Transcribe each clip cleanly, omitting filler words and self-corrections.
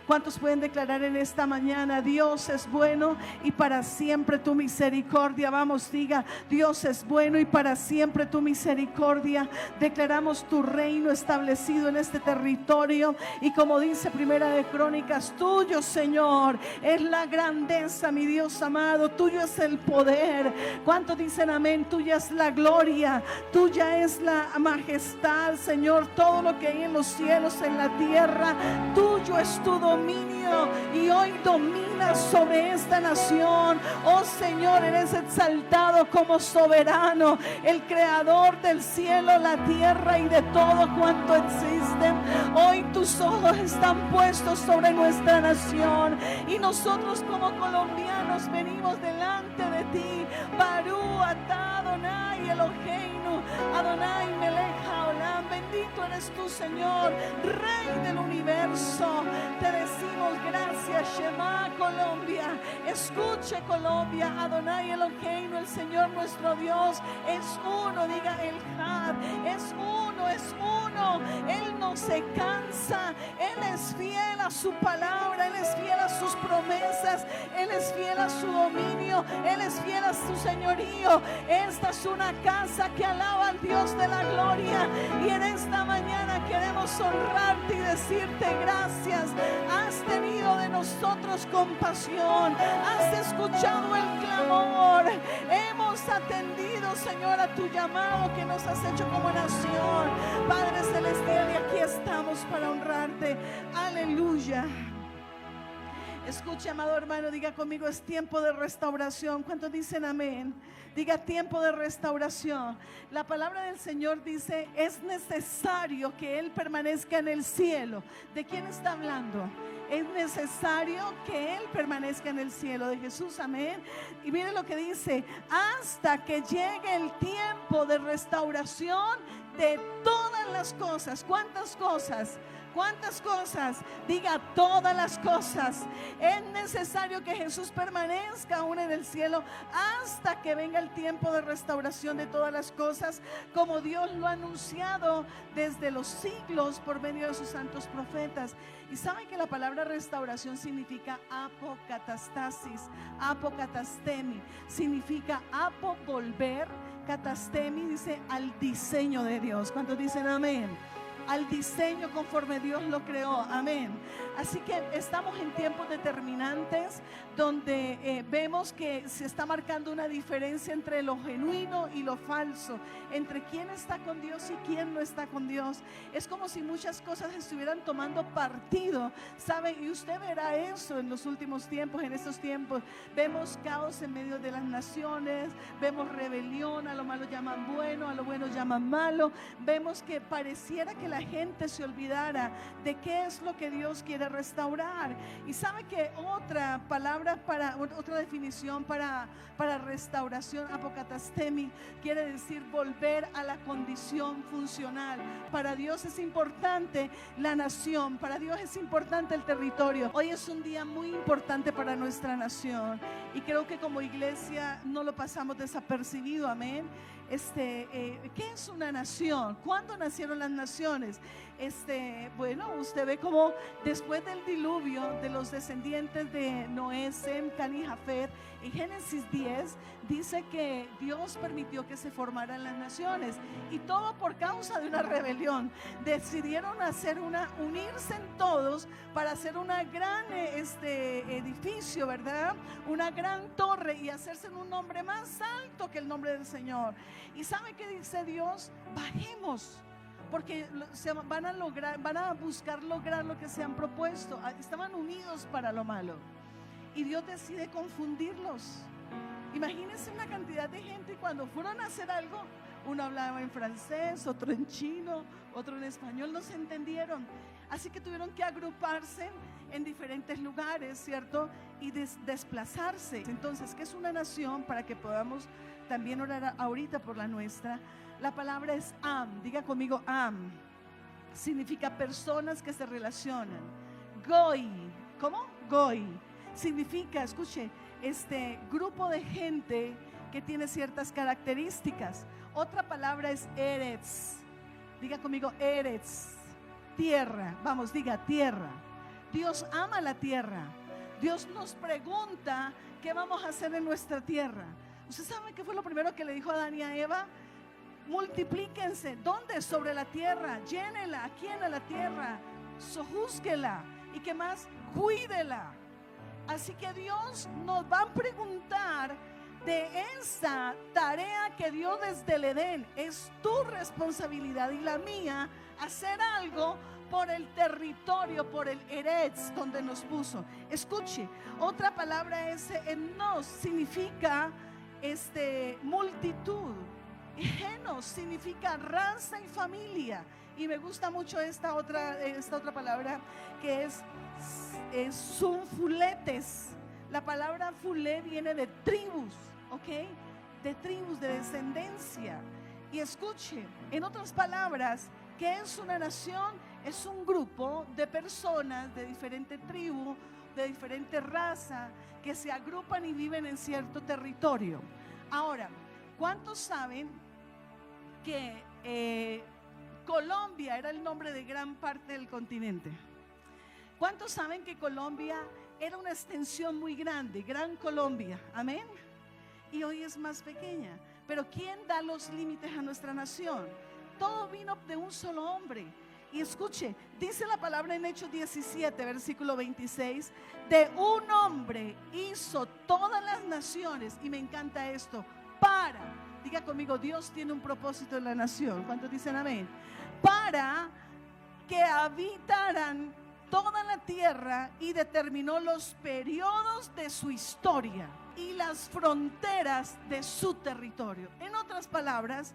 ¿Cuántos pueden declarar en esta mañana: Dios es bueno y para siempre tu misericordia? Vamos, diga: Dios es bueno y para siempre tu misericordia. Declaramos tu reino establecido en este territorio, y como dice Primera de Crónicas, tuyo, Señor, es la grandeza, mi Dios amado, tuyo es el poder. ¿Cuántos dicen amén? Tuya es la gloria, tuya es la majestad, Señor. Todo lo que hay en los cielos, en la tierra, tuyo es tu dominio, y hoy dominas sobre esta nación. Oh Señor, eres exaltado como soberano, el creador del cielo, la tierra y de todo cuanto existe. Hoy tus ojos están puestos sobre nuestra nación, y nosotros como colombianos venimos delante de ti. Barú atá Adonai Eloheinu, Adonai Melech Haolam. Bendito eres tú, Señor, Rey del universo. Te decimos gracias. Shema Colombia, escuche Colombia. Adonai Eloheinu, el Señor nuestro Dios es uno. Diga el Had, es uno, es uno. Él no se cansa, Él es fiel a su palabra, Él es fiel a sus promesas, Él es fiel a su dominio, Él es fiel a su señorío. Esta es una casa que alaba al Dios de la gloria, y en esta mañana queremos honrarte y decirte gracias. Has tenido de nosotros compasión, has escuchado el clamor, hemos atendido, Señor, a tu llamado que nos has hecho como nación. Padre celestial, y aquí estamos para honrarte. Aleluya. Escuche, amado hermano, diga conmigo: es tiempo de restauración. ¿Cuántos dicen amén? Diga: tiempo de restauración. La palabra del Señor dice: es necesario que Él permanezca en el cielo. ¿De quién está hablando? Es necesario que Él permanezca en el cielo, de Jesús, amén. Y mire lo que dice: hasta que llegue el tiempo de restauración de todas las cosas. ¿Cuántas cosas? ¿Cuántas cosas? Diga: todas las cosas. Es necesario que Jesús permanezca aún en el cielo hasta que venga el tiempo de restauración de todas las cosas, como Dios lo ha anunciado desde los siglos por medio de sus santos profetas. Y saben que la palabra restauración significa apocatastasis, apocatastemi, significa apo, volver, catastemi dice al diseño de Dios. ¿Cuántos dicen amén? Al diseño conforme Dios lo creó, amén. Así que estamos en tiempos determinantes donde vemos que se está marcando una diferencia entre lo genuino y lo falso, entre quién está con Dios y quién no está con Dios. Es como si muchas cosas estuvieran tomando partido, ¿sabe? Y usted verá eso en los últimos tiempos. En estos tiempos vemos caos en medio de las naciones, vemos rebelión, a lo malo llaman bueno, a lo bueno llaman malo. Vemos que pareciera que la gente se olvidara de qué es lo que Dios quiere restaurar. Y sabe que otra palabra, otra definición para restauración, apocatastemi, quiere decir volver a la condición funcional. Para Dios es importante la nación, para Dios es importante el territorio. Hoy es un día muy importante para nuestra nación, y creo que como iglesia no lo pasamos desapercibido, amén. ¿Qué es una nación? ¿Cuándo nacieron las naciones? Bueno, usted ve como después del diluvio de los descendientes de Noé, Sem, Can y Jafet, en Génesis 10 dice que Dios permitió que se formaran las naciones, y todo por causa de una rebelión. Decidieron unirse en todos para hacer una gran edificio, ¿verdad? Una gran torre, y hacerse un nombre más alto que el nombre del Señor. ¿Y sabe qué dice Dios? Bajemos, porque van a buscar lograr lo que se han propuesto. Estaban unidos para lo malo, y Dios decide confundirlos. Imagínense una cantidad de gente, y cuando fueron a hacer algo, uno hablaba en francés, otro en chino, otro en español, no se entendieron. Así que tuvieron que agruparse en diferentes lugares, ¿cierto? Y desplazarse. Entonces, ¿qué es una nación? Para que podamos también orar ahorita por la nuestra. La palabra es am. Diga conmigo: am. Significa personas que se relacionan. Goy. ¿Cómo? Goy. Significa, escuche, grupo de gente que tiene ciertas características. Otra palabra es eretz. Diga conmigo: eretz. Tierra. Vamos, diga: tierra. Dios ama la tierra. Dios nos pregunta qué vamos a hacer en nuestra tierra. ¿Usted sabe qué fue lo primero que le dijo a Adán y a Eva? Multiplíquense. ¿Dónde? Sobre la tierra. Llénela. Aquí en la tierra. Sojúzguela. ¿Y qué más? Cuídela. Así que Dios nos va a preguntar de esa tarea que dio desde el Edén. Es tu responsabilidad y la mía hacer algo por el territorio, por el Eretz donde nos puso. Escuche, otra palabra es etnos, significa multitud. Genos significa raza y familia. Y me gusta mucho esta otra palabra que es sunfuletes. La palabra fulé viene de tribus, ¿ok? De tribus, de descendencia. Y escuche, en otras palabras, ¿qué es una nación? Es un grupo de personas de diferente tribu, de diferente raza, que se agrupan y viven en cierto territorio. Ahora, ¿cuántos saben que Colombia era el nombre de gran parte del continente? ¿Cuántos saben que Colombia era una extensión muy grande, Gran Colombia? Amén. Y hoy es más pequeña. Pero ¿quién da los límites a nuestra nación? Todo vino de un solo hombre. Y escuche, dice la palabra en Hechos 17, versículo 26, de un hombre hizo todas las naciones. Y me encanta esto, diga conmigo, Dios tiene un propósito en la nación. ¿Cuántos dicen amén? Para que habitaran toda la tierra, y determinó los periodos de su historia y las fronteras de su territorio. En otras palabras,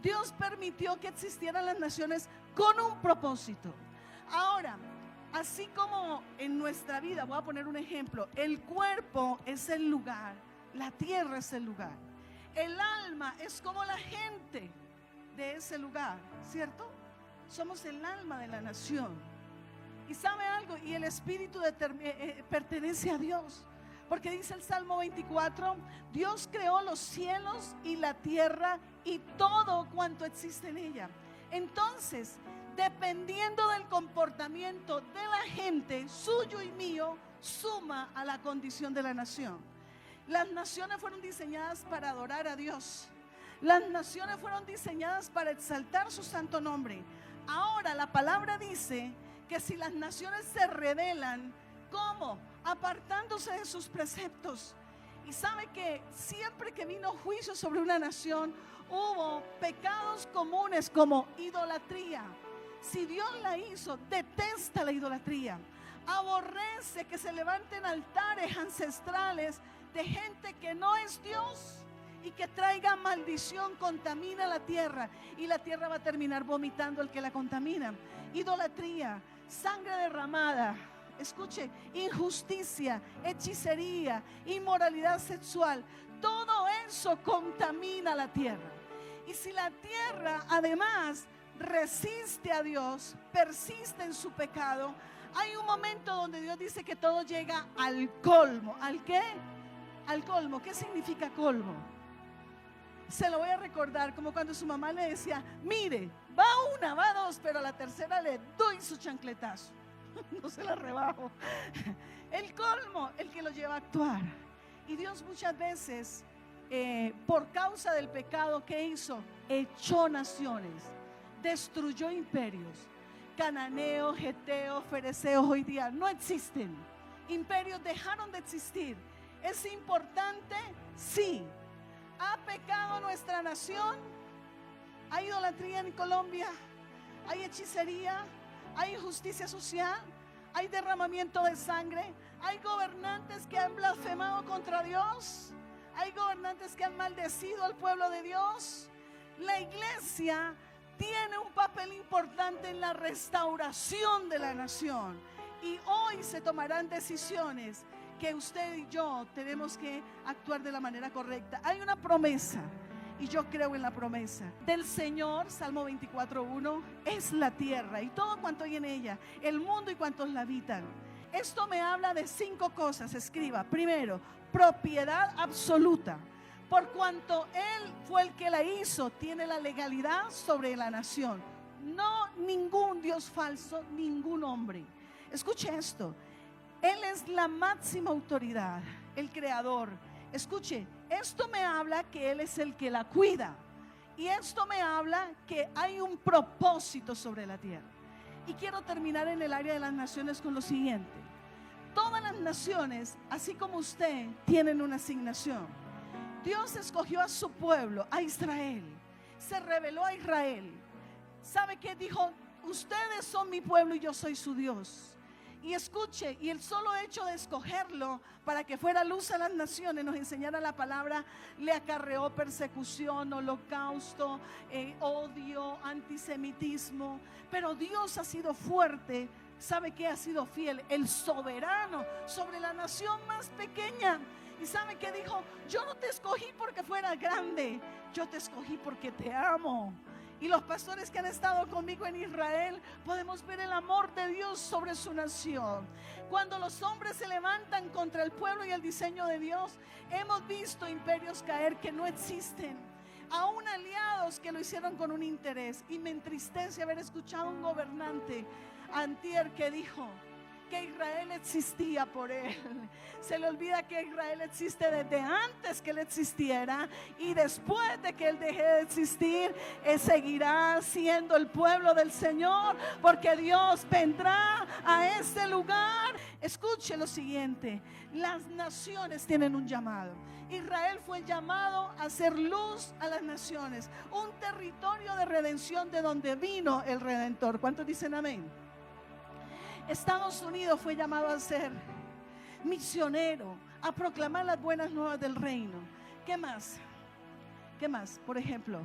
Dios permitió que existieran las naciones con un propósito. Ahora, así como en nuestra vida, voy a poner un ejemplo, el cuerpo es el lugar, la tierra es el lugar, el alma es como la gente de ese lugar, ¿cierto? Somos el alma de la nación. Y sabe algo, y el espíritu pertenece a Dios, porque dice el Salmo 24, Dios creó los cielos y la tierra y todo cuanto existe en ella. Entonces, dependiendo del comportamiento de la gente, suyo y mío, suma a la condición de la nación. Las naciones fueron diseñadas para adorar a Dios. Las naciones fueron diseñadas para exaltar su santo nombre. Ahora la palabra dice que si las naciones se rebelan, ¿cómo? Apartándose de sus preceptos. Y sabe que siempre que vino juicio sobre una nación, hubo pecados comunes como idolatría. Si Dios la hizo, detesta la idolatría. Aborrece que se levanten altares ancestrales de gente que no es Dios y que traiga maldición, contamina la tierra, y la tierra va a terminar vomitando al que la contamina. Idolatría, sangre derramada, escuche, injusticia, hechicería, inmoralidad sexual, todo eso contamina la tierra. Y si la tierra además resiste a Dios, persiste en su pecado, hay un momento donde Dios dice que todo llega al colmo. ¿Al qué? Al colmo. ¿Qué significa colmo? Se lo voy a recordar como cuando su mamá le decía, mire, va una, va dos, pero a la tercera le doy su chancletazo. No se la rebajo. El colmo, el que lo lleva a actuar. Y Dios muchas veces, por causa del pecado que hizo, echó naciones, destruyó imperios. Cananeos, geteos, fereceos hoy día no existen. Imperios dejaron de existir. ¿Es importante? Sí. ¿Ha pecado nuestra nación? ¿Hay idolatría en Colombia? ¿Hay hechicería? ¿Hay injusticia social? ¿Hay derramamiento de sangre? ¿Hay gobernantes que han blasfemado contra Dios? ¿Hay gobernantes que han maldecido al pueblo de Dios? La iglesia tiene un papel importante en la restauración de la nación, y hoy se tomarán decisiones que usted y yo tenemos que actuar de la manera correcta. Hay una promesa, y yo creo en la promesa del Señor. Salmo 24:1, es la tierra y todo cuanto hay en ella, el mundo y cuantos la habitan. Esto me habla de 5 cosas. Escriba. Primero, propiedad absoluta. Por cuanto Él fue el que la hizo, tiene la legalidad sobre la nación. No ningún Dios falso, ningún hombre. Escuche esto. Él es la máxima autoridad, el creador. Escuche, esto me habla que Él es el que la cuida. Y esto me habla que hay un propósito sobre la tierra. Y quiero terminar en el área de las naciones con lo siguiente. Todas las naciones, así como usted, tienen una asignación. Dios escogió a su pueblo, a Israel. Se reveló a Israel. ¿Sabe qué dijo? Ustedes son mi pueblo y yo soy su Dios. Y escuche, y el solo hecho de escogerlo para que fuera luz a las naciones, nos enseñara la palabra, le acarreó persecución, holocausto, odio, antisemitismo. Pero Dios ha sido fuerte. ¿Sabe qué? Ha sido fiel, el soberano sobre la nación más pequeña. ¿Y sabe qué dijo? Yo no te escogí porque fuera grande, yo te escogí porque te amo. Y los pastores que han estado conmigo en Israel, podemos ver el amor de Dios sobre su nación. Cuando los hombres se levantan contra el pueblo y el diseño de Dios, hemos visto imperios caer que no existen, aún aliados que lo hicieron con un interés. Y me entristece haber escuchado a un gobernante antier que dijo que Israel existía por él. Se le olvida que Israel existe desde antes que él existiera, y después de que él deje de existir, él seguirá siendo el pueblo del Señor, porque Dios vendrá a ese lugar. Escuche lo siguiente: las naciones tienen un llamado. Israel fue llamado a ser luz a las naciones, un territorio de redención de donde vino el Redentor. ¿Cuántos dicen amén? Estados Unidos fue llamado a ser misionero, a proclamar las buenas nuevas del reino. ¿Qué más? ¿Qué más? Por ejemplo,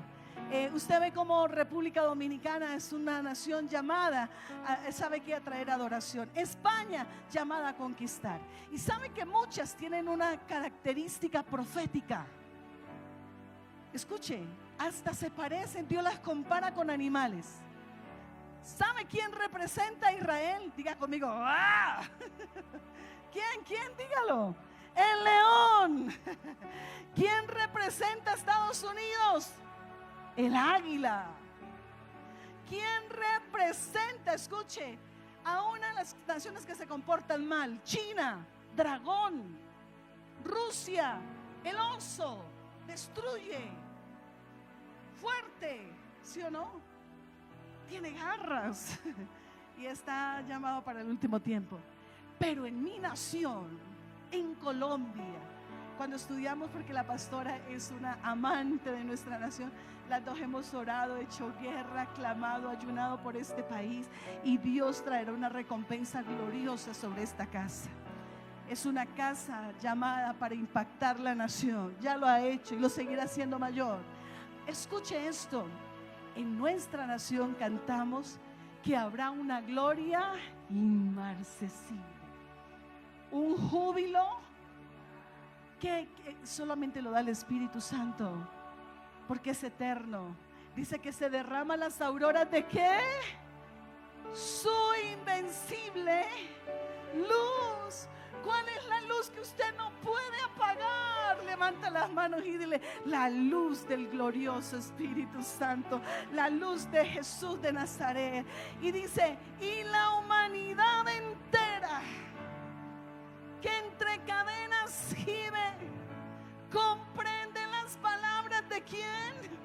usted ve como República Dominicana es una nación llamada, sabe que a traer adoración. España llamada a conquistar. Y sabe que muchas tienen una característica profética. Escuche, hasta se parecen, Dios las compara con animales. ¿Sabe quién representa a Israel? Diga conmigo, ¡ah! ¿Quién? Dígalo. El león. ¿Quién representa a Estados Unidos? El águila. ¿Quién representa, escuche, a una de las naciones que se comportan mal? China, dragón. Rusia, el oso. Destruye. Fuerte, ¿sí o no? Tiene garras y está llamado para el último tiempo. Pero en mi nación, en Colombia, cuando estudiamos, porque la pastora es una amante de nuestra nación, las dos hemos orado, hecho guerra, clamado, ayunado por este país, y Dios traerá una recompensa gloriosa sobre esta casa. Es una casa llamada para impactar la nación. Ya lo ha hecho y lo seguirá haciendo mayor. Escuche esto. En nuestra nación cantamos que habrá una gloria inmarcesible, un júbilo que solamente lo da el Espíritu Santo, porque es eterno. Dice que se derraman las auroras ¿de qué? Su invencible luz. ¿Cuál es la luz que usted no puede apagar? Levanta las manos y dile: la luz del glorioso Espíritu Santo, la luz de Jesús de Nazaret. Y dice: y la humanidad entera, que entre cadenas gime, comprende las palabras de quién.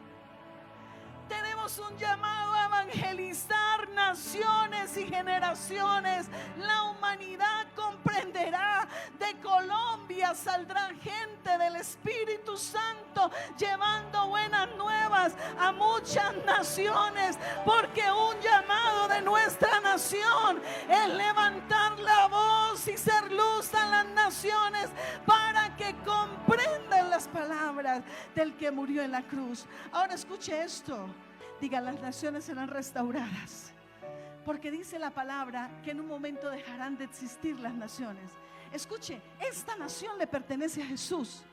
Tenemos un llamado a evangelizar naciones y generaciones. La humanidad comprenderá. De Colombia saldrá gente del Espíritu Santo llevando buenas nuevas a muchas naciones, porque un llamado de nuestra nación es levantar la voz y ser luz a las naciones para que comprendan las palabras del que murió en la cruz. Ahora escuche esto. Diga: las naciones serán restauradas, porque dice la palabra que en un momento dejarán de existir las naciones. Escuche, esta nación le pertenece a Jesús.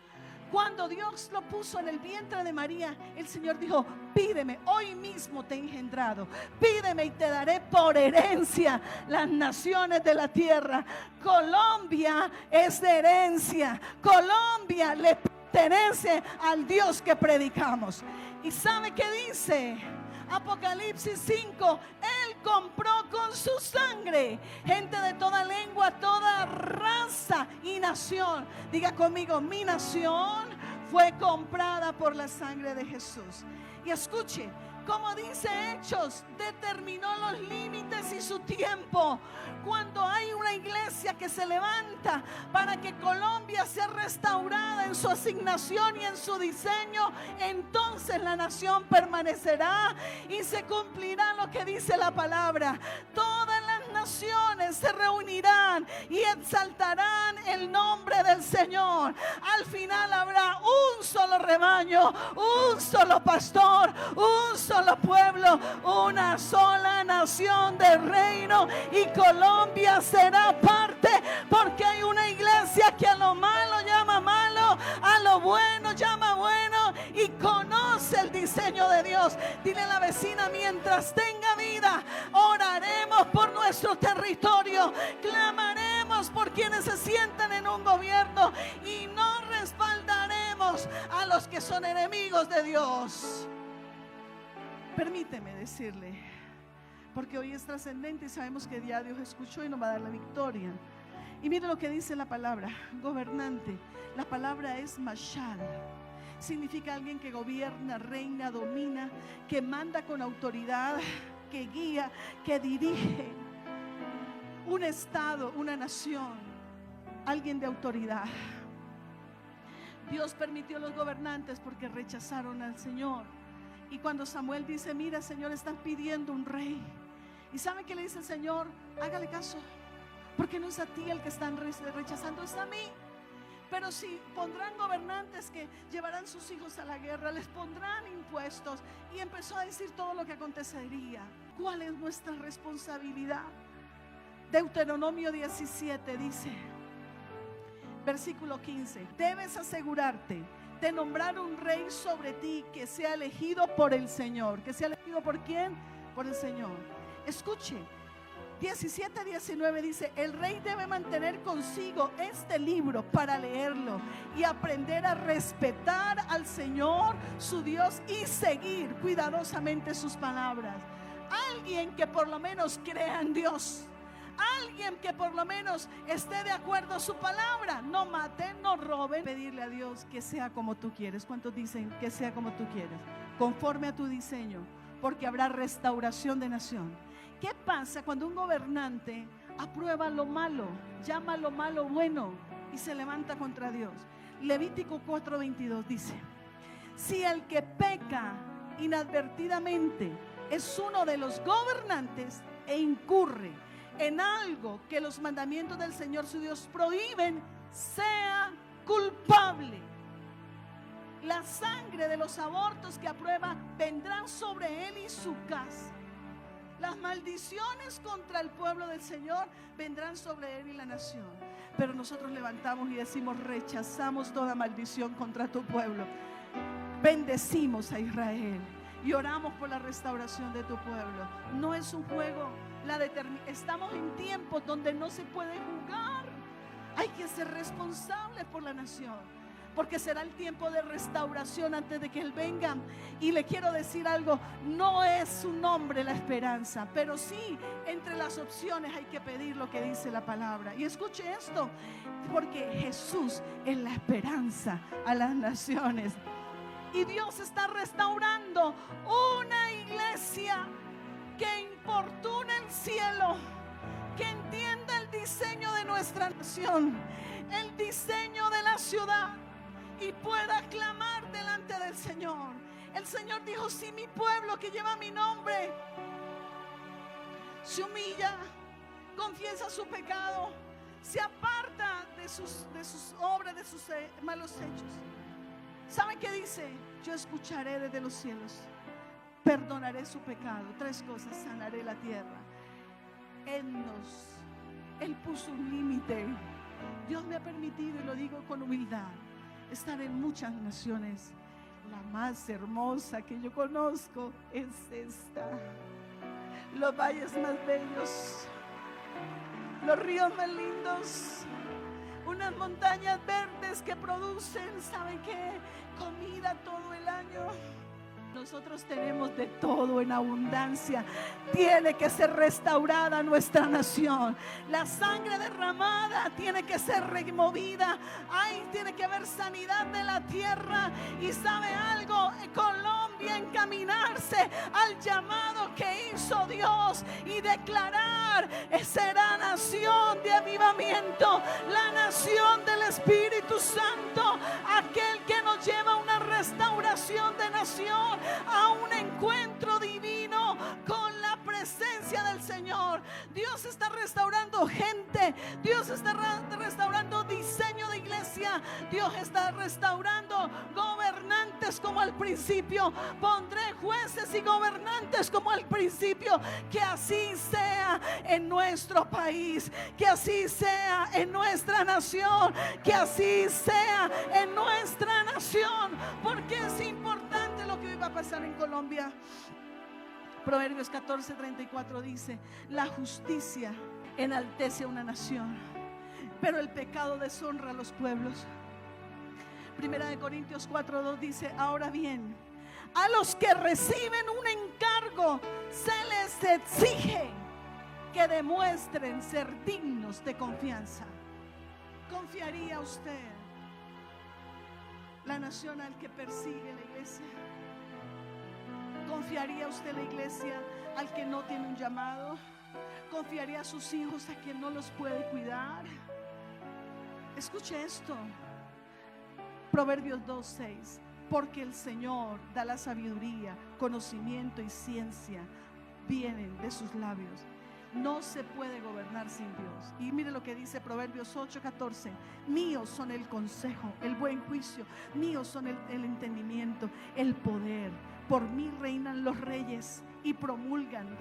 Cuando Dios lo puso en el vientre de María, el Señor dijo: pídeme, hoy mismo te he engendrado, pídeme y te daré por herencia las naciones de la tierra. Colombia es de herencia. Colombia le pertenece al Dios que predicamos. ¿Y sabe qué dice Apocalipsis 5? El compró con su sangre gente de toda lengua, toda raza y nación. Diga conmigo, mi nación fue comprada por la sangre de Jesús. Y escuche, como dice Hechos, determinó los límites y su tiempo. Cuando hay una iglesia que se levanta para que Colombia sea restaurada en su asignación y en su diseño, entonces la nación permanecerá y se cumplirá lo que dice la palabra. Todas las naciones se reunirán y exaltarán el nombre del Señor. Al final habrá un solo rebaño, un solo pastor, un solo pueblo, una sola nación del reino, y Colombia será parte, porque hay una iglesia que a lo malo llama malo, a lo bueno llama bueno y conoce el diseño de Dios. Dile a la vecina, mientras tenga vida, oraremos por nuestro territorio, clamaremos por quienes se sientan en un gobierno y no respaldaremos a los que son enemigos de Dios. Permíteme decirle, porque hoy es trascendente y sabemos que ya Dios escuchó y nos va a dar la victoria. Y mire lo que dice la palabra, gobernante. La palabra es mashal. Significa alguien que gobierna, reina, domina, que manda con autoridad, que guía, que dirige un estado, una nación, alguien de autoridad. Dios permitió a los gobernantes porque rechazaron al Señor. Y cuando Samuel dice, mira, Señor, están pidiendo un rey. ¿Y sabe qué le dice el Señor? Hágale caso, porque no es a ti el que están rechazando, es a mí. Pero si pondrán gobernantes que llevarán sus hijos a la guerra, les pondrán impuestos. Y empezó a decir todo lo que acontecería. ¿Cuál es nuestra responsabilidad? Deuteronomio 17 dice, versículo 15, debes asegurarte de nombrar un rey sobre ti que sea elegido por el Señor. ¿Que sea elegido por quién? Por el Señor. Escuche, 17:19 dice, el rey debe mantener consigo este libro para leerlo y aprender a respetar al Señor su Dios y seguir cuidadosamente sus palabras. Alguien que por lo menos crea en Dios, alguien que por lo menos esté de acuerdo a su palabra. No maten, no roben. Pedirle a Dios que sea como tú quieres. ¿Cuántos dicen que sea como tú quieres? Conforme a tu diseño, porque habrá restauración de nación. ¿Qué pasa cuando un gobernante aprueba lo malo, llama lo malo bueno y se levanta contra Dios? Levítico 4:22 dice, si el que peca inadvertidamente es uno de los gobernantes e incurre en algo que los mandamientos del Señor su Dios prohíben, sea culpable. La sangre de los abortos que aprueba vendrá sobre él y su casa. Las maldiciones contra el pueblo del Señor vendrán sobre él y la nación. Pero nosotros levantamos y decimos, rechazamos toda maldición contra tu pueblo. Bendecimos a Israel y oramos por la restauración de tu pueblo. No es un juego. Estamos en tiempos donde no se puede jugar. Hay que ser responsables por la nación, porque será el tiempo de restauración antes de que Él venga. Y le quiero decir algo, no es su nombre la esperanza, pero sí, entre las opciones hay que pedir lo que dice la palabra. Y escuche esto, porque Jesús es la esperanza a las naciones. Y Dios está restaurando una iglesia que importune el cielo, que entienda el diseño de nuestra nación, el diseño de la ciudad, y pueda clamar delante del Señor. El Señor dijo, si mi pueblo que lleva mi nombre se humilla, confiesa su pecado, se aparta de sus obras, de sus malos hechos, ¿sabe qué dice? Yo escucharé desde los cielos, perdonaré su pecado. Tres cosas: sanaré la tierra. Él puso un límite. Dios me ha permitido, y lo digo con humildad, estar en muchas naciones. La más hermosa que yo conozco es esta. Los valles más bellos, los ríos más lindos, unas montañas verdes que producen, ¿saben qué? Comida todo el año. Nosotros tenemos de todo en abundancia. Tiene que ser restaurada nuestra nación. La sangre derramada tiene que ser removida. Ay, tiene que haber sanidad de la tierra. Y sabe algo, Colombia encaminarse al llamado que hizo Dios y declarar: será nación de avivamiento, la nación del Espíritu Santo, aquel que nos lleva a una restauración de nación, a un encuentro divino con la presencia del Señor. Dios está restaurando gente, Dios está restaurando diseño de iglesia, Dios está restaurando gobernantes como al principio. Pondré jueces y gobernantes como al principio. Que así sea en nuestro país, que así sea en nuestra nación, que así sea en nuestra nación, porque es importante lo que hoy va a pasar en Colombia. Proverbios 14:34 dice: la justicia enaltece a una nación, pero el pecado deshonra a los pueblos. Primera de Corintios 4:2 dice: ahora bien, a los que reciben un encargo se les exige que demuestren ser dignos de confianza. ¿Confiaría usted la nación al que persigue la iglesia? ¿Confiaría usted la iglesia al que no tiene un llamado? ¿Confiaría a sus hijos a quien no los puede cuidar? Escuche esto, Proverbios 2:6: porque el Señor da la sabiduría, conocimiento y ciencia vienen de sus labios. No se puede gobernar sin Dios. Y mire lo que dice Proverbios 8:14: míos son el consejo, el buen juicio, míos son el entendimiento, el poder. Por mí reinan los reyes y promulgan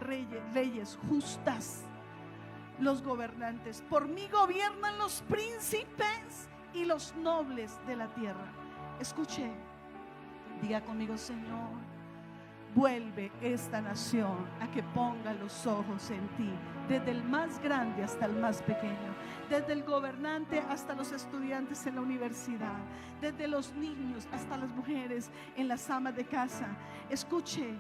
leyes justas los gobernantes. Por mí gobiernan los príncipes y los nobles de la tierra. Escuche, diga conmigo: Señor, vuelve esta nación a que ponga los ojos en ti, desde el más grande hasta el más pequeño, desde el gobernante hasta los estudiantes en la universidad, desde los niños hasta las mujeres en las amas de casa. Escuche,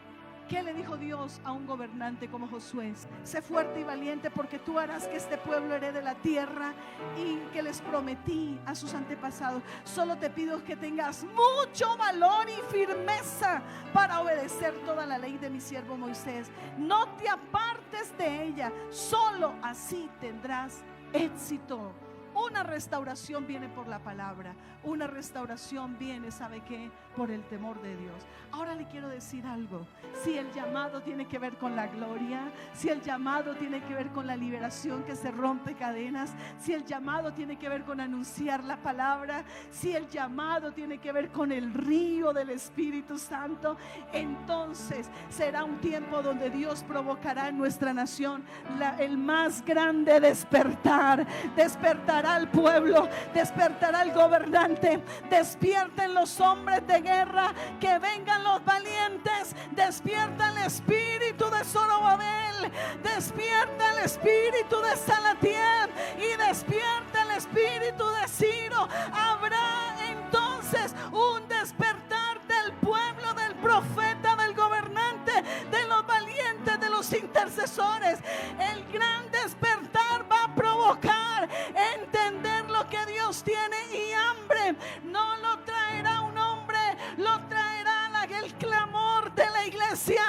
¿qué le dijo Dios a un gobernante como Josué? Sé fuerte y valiente, porque tú harás que este pueblo herede la tierra y que les prometí a sus antepasados. Solo te pido que tengas mucho valor y firmeza para obedecer toda la ley de mi siervo Moisés. No te apartes de ella, solo así tendrás éxito. Una restauración viene por la palabra. Una restauración viene, ¿sabe qué? Por el temor de Dios. Ahora le quiero decir algo. Si el llamado tiene que ver con la gloria, si el llamado tiene que ver con la liberación que se rompe cadenas, si el llamado tiene que ver con anunciar la palabra, si el llamado tiene que ver con el río del Espíritu Santo, entonces será un tiempo donde Dios provocará en nuestra nación el más grande despertar. Despertará al pueblo, despertará al gobernante. Despierten los hombres de guerra, que vengan los valientes. Despierta el espíritu de Zorobabel, despierta el espíritu de Salatiel y despierta el espíritu de Ciro. Habrá entonces un despertar del pueblo, del profeta, del gobernante, de los valientes, de los intercesores. El gran despertar va a provocar entender lo que Dios tiene, y hambre no lo traerá un hombre, lo traerá el clamor de la iglesia.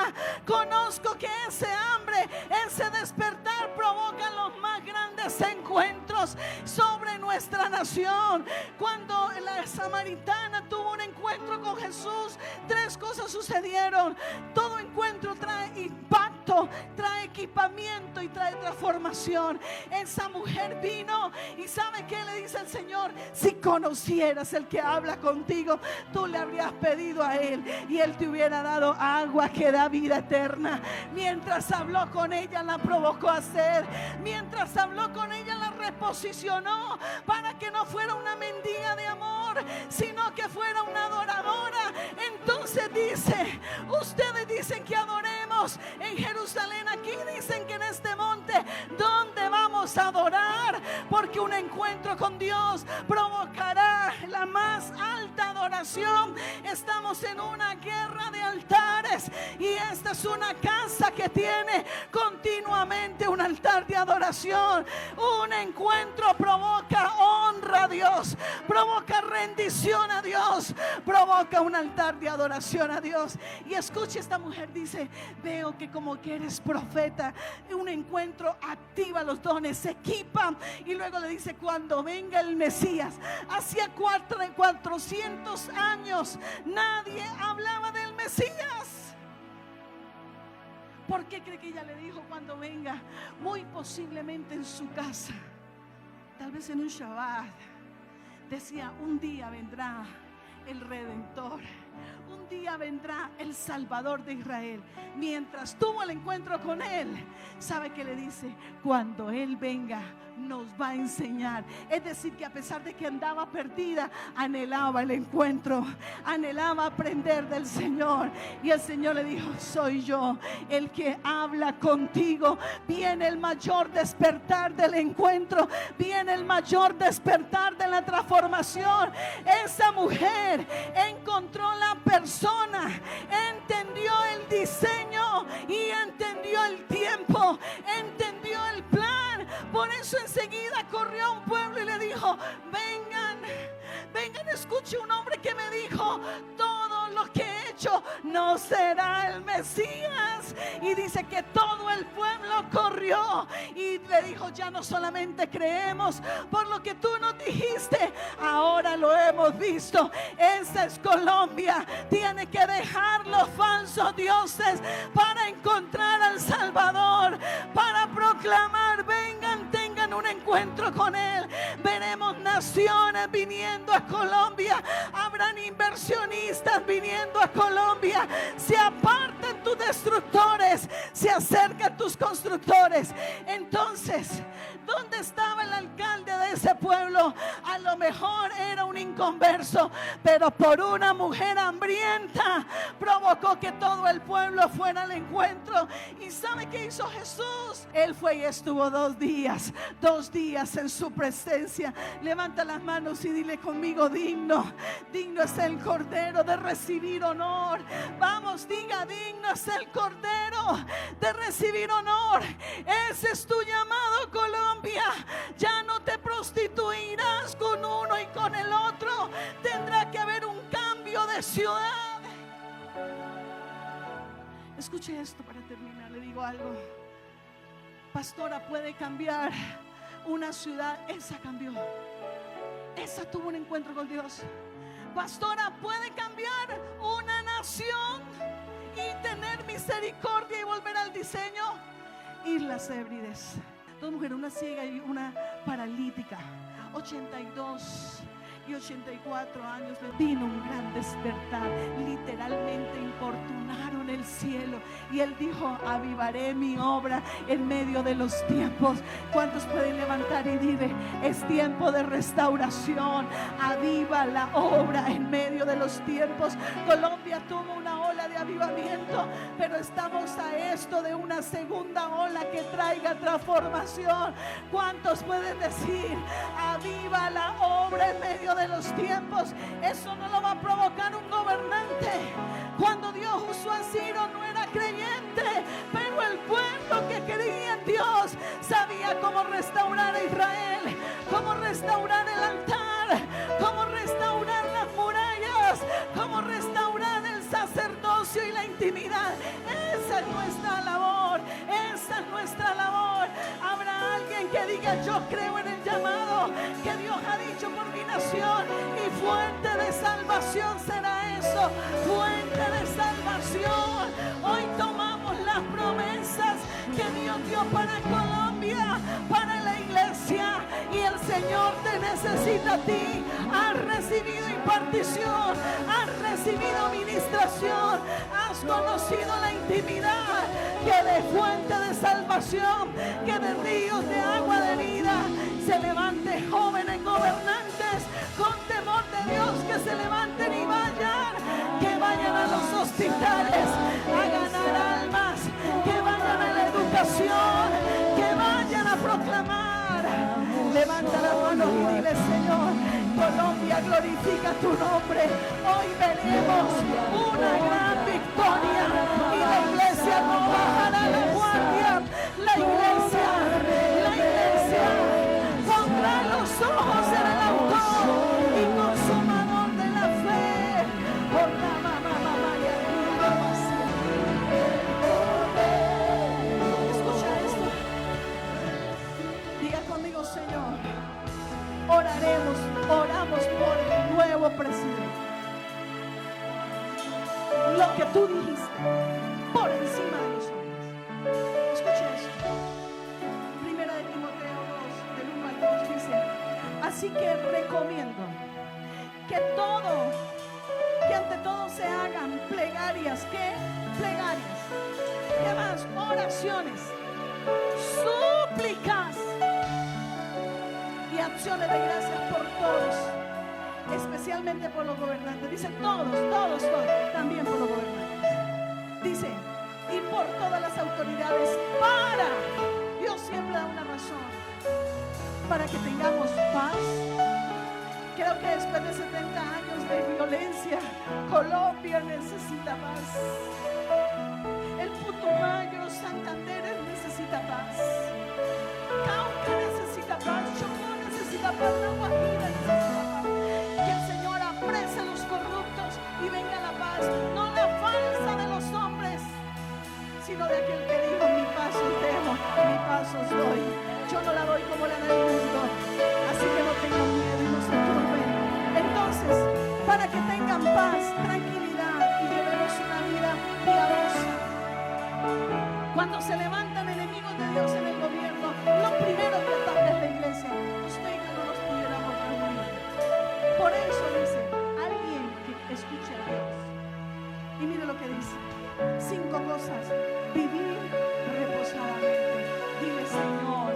Conozco que ese hambre, ese despertar provoca los más grandes encuentros sobre nuestra nación. Cuando la samaritana tuvo un encuentro con Jesús, tres cosas sucedieron. Todo encuentro trae impacto, trae equipamiento y trae transformación. Esa mujer vino y ¿sabe qué le dice el Señor? Si conocieras el que habla contigo, tú le habrías pedido a él y él te hubiera dado agua que da vida eterna. Mientras habló con ella, la provocó a hacer. Mientras habló con ella, la reposicionó para que no fuera una mendiga de amor, sino que fuera una adoradora. Entonces dice: ustedes dicen que adoremos en Jerusalén, aquí dicen que en este monte. ¿Dónde vamos vamos a adorar, porque un encuentro con Dios provocará la más alta adoración. Estamos en una guerra de altares y esta es una casa que tiene continuamente un altar de adoración. Un encuentro provoca honra a Dios, provoca rendición a Dios, provoca un altar de adoración a Dios. Y escuche, esta mujer dice: veo que como que eres profeta. Un encuentro activa los dones, se equipa. Y luego le dice: cuando venga el Mesías. Hacía 400 años nadie hablaba del Mesías. ¿Por qué cree que ella le dijo cuando venga? Muy posiblemente en su casa, tal vez en un Shabbat, decía: un día vendrá el Redentor, un día vendrá el Salvador de Israel. Mientras tuvo el encuentro con Él, ¿sabe qué le dice? Cuando Él venga nos va a enseñar. Es decir, que a pesar de que andaba perdida, anhelaba el encuentro, anhelaba aprender del Señor. Y el Señor le dijo: soy yo el que habla contigo. Viene el mayor despertar del encuentro, viene el mayor despertar de la transformación. Esa mujer encontró la persona, entendió el diseño y entendió el tiempo, entendió el plan. Por eso enseguida corrió a un pueblo y le dijo: vengan, vengan, escuche un hombre que me dijo: todo lo que he hecho no será el Mesías. Y dice que todo el pueblo corrió y le dijo: ya no solamente creemos por lo que tú nos dijiste, ahora lo hemos visto. Esa es Colombia. Tiene que dejar los falsos dioses para encontrar al Salvador, para proclamar: vengan, tengan un encuentro con Él. Veremos naciones viniendo a Colombia, habrán inversionistas viniendo a Colombia. Se apartan tus destructores, se acercan tus constructores. Entonces, ¿dónde estaba el alcalde de ese pueblo? A lo mejor era un inconverso, pero por una mujer hambrienta provocó que todo el pueblo fuera al encuentro. ¿Y sabe qué hizo Jesús? Él fue y estuvo 2 días en su presencia. Levanta las manos y dile conmigo: digno, digno es el Cordero de recibir honor. Vamos, diga: digno es el Cordero de recibir honor. Ese es tu llamado, Colombia. Ya no te prostituirás con uno y con el otro. Tendrá que haber un cambio de ciudad. Escuche esto para terminar. Le digo algo: pastora, puede cambiar una ciudad. Esa cambió, esa tuvo un encuentro con Dios. Pastora, puede cambiar una nación y tener misericordia y volver al diseño. Islas Hébrides, 2 mujeres, una ciega y una paralítica, 82 y 84 años. Vino un gran despertar, literalmente importunaron el cielo y Él dijo: avivaré mi obra en medio de los tiempos. ¿Cuántos pueden levantar y decir: es tiempo de restauración? Aviva la obra en medio de los tiempos. Colombia tuvo una ola de avivamiento, pero estamos a esto de una segunda ola que traiga transformación. ¿Cuántos pueden decir: aviva la obra en medio de los tiempos? Eso no lo va a provocar un gobernante. Cuando Dios usó a Ciro no era creyente, pero el pueblo que creía en Dios sabía cómo restaurar a Israel, cómo restaurar el altar, cómo restaurar las murallas, cómo restaurar el sacerdocio y la intimidad. Esa es nuestra labor, esa es nuestra labor. Habrá alguien que diga: yo creo en el llamado que Dios ha dicho por mi nación, y fuente de salvación será eso, fuente de salvación. Hoy tomamos las promesas que Dios dio para Colombia, para la iglesia, y el Señor te necesita a ti. Has recibido impartición, has recibido ministración, has conocido la intimidad, que de fuente de salvación, que de ríos de agua de vida se levante jóvenes gobernantes con temor de Dios, que se levanten y vayan, que vayan a los hospitales a ganar almas, que vayan a la educación, que vayan a proclamar Levanta las manos y dile: Señor, Colombia glorifica tu nombre. Hoy veremos una gran victoria y la iglesia no bajará la guardia. La iglesia pondrá los ojos en el autor y consumador de la fe. Escucha esto. Diga conmigo: Señor, oramos por el nuevo presidente. Lo que tú dijiste, por encima de los hombres. Escucha eso. Primera de Timoteo 2, del 1 al 2 dice: así que recomiendo que ante todo se hagan plegarias. ¿Qué? Plegarias. ¿Qué más? Oraciones, súplicas y acciones de gracias por todos, especialmente por los gobernantes. Dice todos, también por los gobernantes. Dice: y por todas las autoridades, Dios siempre da una razón, para que tengamos paz. Creo que después de 70 años de violencia, Colombia necesita paz. El Putumayo, Santander necesita paz. Cauca necesita paz. Chocó necesita paz. La Guajira necesita paz. Que el Señor aprese a los corruptos y venga la paz. No la falsa de los hombres, sino de aquel que dijo: mi paz os dejo, mi paz os doy. Yo no la doy como la del mundo. Así que no tengan miedo y no se turben. Entonces, para que tengan paz, tranquilidad y llevemos una vida piadosa. Cuando se levantan enemigos de Dios en el gobierno, lo primero que ataca es la iglesia. Usted y yo no nos pudiéramos reunir. Por eso dice: alguien que escuche a Dios. Y mire lo que dice: 5 cosas. Vivir reposadamente. Dile: Señor,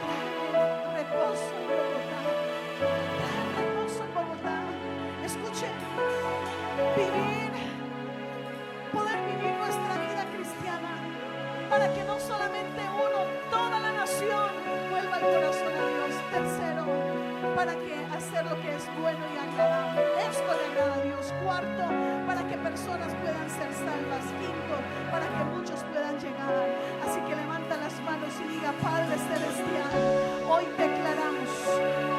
trae reposo en Bogotá. Trae reposo en Bogotá. Escuche. Poder vivir nuestra vida cristiana, para que no solamente uno, toda la nación vuelva el corazón a Dios. Tercero, para que hacer lo que es bueno y agradable. Esto le agrada a Dios. Cuarto, para que personas puedan ser salvas. Quinto, para que muchos puedan llegar. Así que levanta las manos y diga: Padre Celestial, hoy declaramos: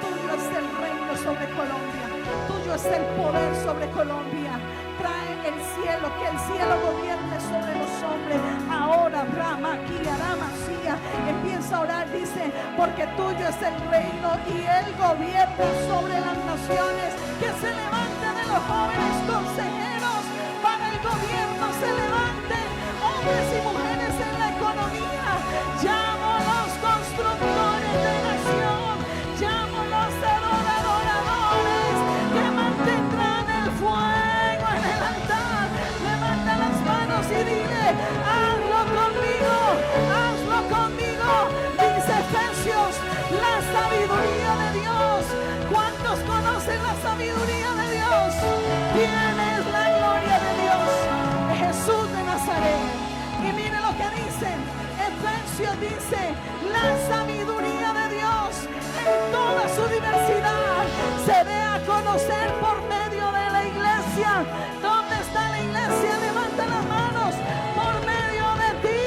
tuyo es el reino sobre Colombia, tuyo es el poder sobre Colombia. Trae el cielo, que el cielo gobierne sobre los hombres. Ahora, Rama, Kiarama, Sia, empieza a orar. Dice: porque tuyo es el reino y el gobierno sobre las naciones. Que se levanten de los jóvenes consejeros para el gobierno, se levanten hombres y mujeres en la economía. Llamo a los constructores de nación, llamo a los adoradores que mantendrán el fuego en el altar. Levanta las manos y dile: hazlo conmigo, hazlo conmigo. Dice Efesios: la sabiduría de Dios. ¿Cuántos conocen la sabiduría de Dios? ¿Quién es la gloria de Dios? Jesús de Nazaret. Y mire lo que dice Efesios: dice: la sabiduría de Dios en toda su diversidad se dé a conocer por medio de la iglesia. ¿Dónde está la iglesia? Levanta las manos. Por medio de ti,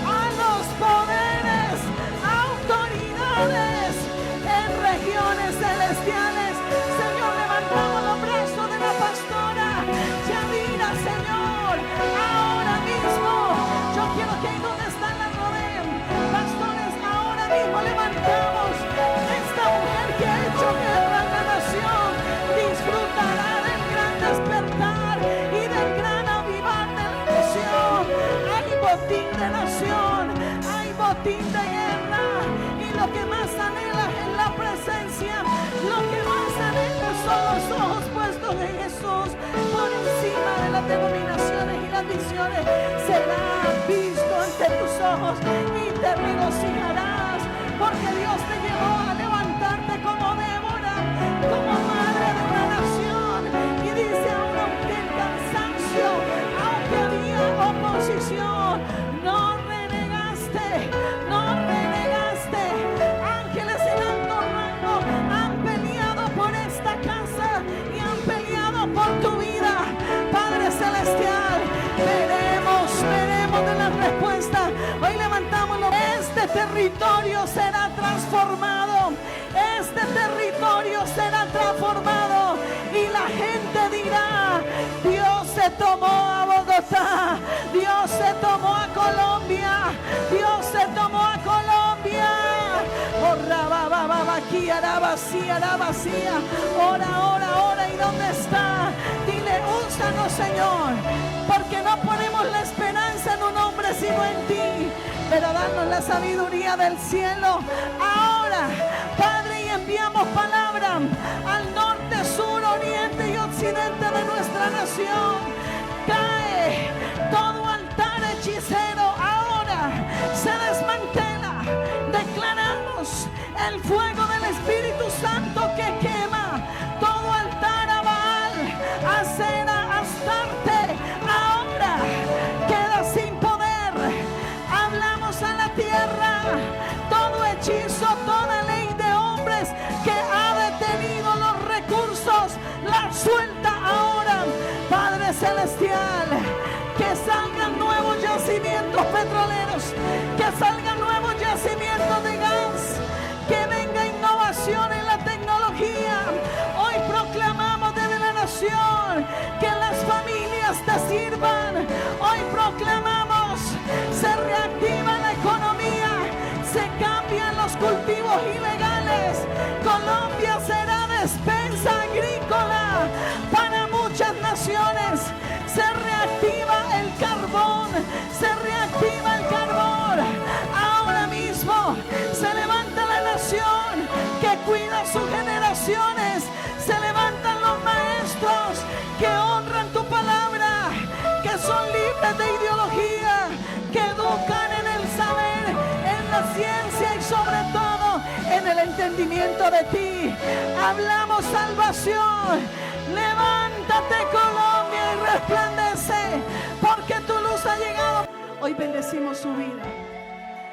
a los poderes, autoridades en regiones celestiales. Señor, levantamos los brazos de la pastora Yadira, Señor, ahora mismo. Yo quiero que ahí donde están las rodeen, pastores, ahora mismo levantamos esta mujer que ha hecho guerra en la nación. Disfrutará del gran despertar y del gran avivar de la nación. Hay botín de nación, hay botín de guerra, y lo que más anhela es la presencia. Lo que más anhela son los ojos puestos en Jesús. Por encima de las denominaciones y las visiones será visto ante tus ojos y te regocijarás, porque Dios te llevó a levantarte como Débora, como madre de una nación. Y dice: aunque el cansancio, aunque había oposición, no renegaste, no renegaste. Ángeles en territorio será transformado. Este territorio será transformado y la gente dirá: Dios se tomó a Bogotá, Dios se tomó a Colombia, Dios se tomó a Colombia. Ora, ¿y dónde está? Dile: úsanos, Señor, porque no ponemos la esperanza en un hombre sino en ti. Pero danos la sabiduría del cielo ahora, Padre, y enviamos palabra al norte, sur, oriente y occidente de nuestra nación. Cae todo altar hechicero, ahora se desmantela. Declaramos el fuego del Espíritu Santo que quema todo altar a Baal, a Acera, a Astarte. Ahora queda sin poder. Hablamos a la tierra: todo hechizo, toda ley de hombres que ha detenido los recursos, la suelta ahora, Padre Celestial. Que salgan nuevos yacimientos petroleros, que salgan nuevos yacimientos de gas, que venga innovación en la tecnología. Hoy proclamamos desde la nación que las familias te sirvan. Hoy proclamamos: se reactiva la economía, se cambian los cultivos ilegales. Colombia será despensa agrícola para muchas naciones. Se reactiva el carbón, se reactiva el carbón. Ahora mismo se levanta la nación que cuida sus generaciones. Se levantan los maestros que honran tu palabra, que son libres de ideología, que educan en el saber, en la ciencia y sobre todo en el entendimiento de ti. Hablamos salvación. Levántate, Colombia, y resplandece, porque tu luz ha llegado. Hoy bendecimos su vida.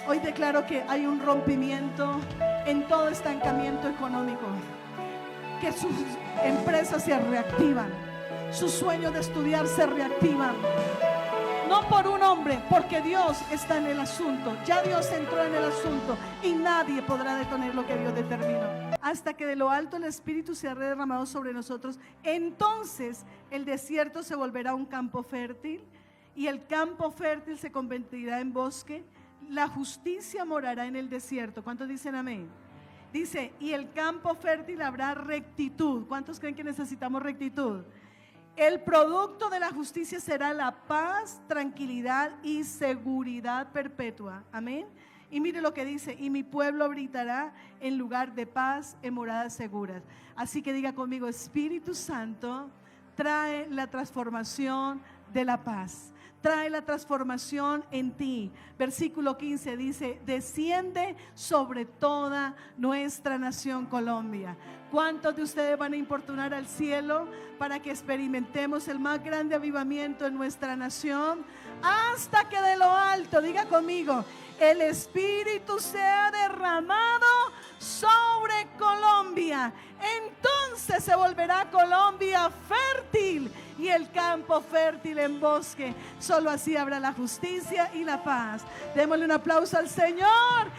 Hoy declaro que hay un rompimiento en todo estancamiento económico, que sus empresas se reactivan, sus sueños de estudiar se reactivan. No por un hombre, porque Dios está en el asunto. Ya Dios entró en el asunto y nadie podrá detener lo que Dios determinó. Hasta que de lo alto el Espíritu se ha derramado sobre nosotros, entonces el desierto se volverá un campo fértil y el campo fértil se convertirá en bosque. La justicia morará en el desierto. ¿Cuántos dicen amén? Dice: y el campo fértil habrá rectitud. ¿Cuántos creen que necesitamos rectitud? El producto de la justicia será la paz, tranquilidad y seguridad perpetua. Amén. Y mire lo que dice: y mi pueblo habitará en lugar de paz, en moradas seguras. Así que diga conmigo: Espíritu Santo, trae la transformación de la paz. Trae la transformación en ti. Versículo 15 dice: desciende sobre toda nuestra nación Colombia. ¿Cuántos de ustedes van a importunar al cielo para que experimentemos el más grande avivamiento en nuestra nación? Hasta que de lo alto, diga conmigo, el Espíritu se ha derramado sobre Colombia. Entonces se volverá Colombia fértil y el campo fértil en bosque. Solo así habrá la justicia y la paz. Démosle un aplauso al Señor.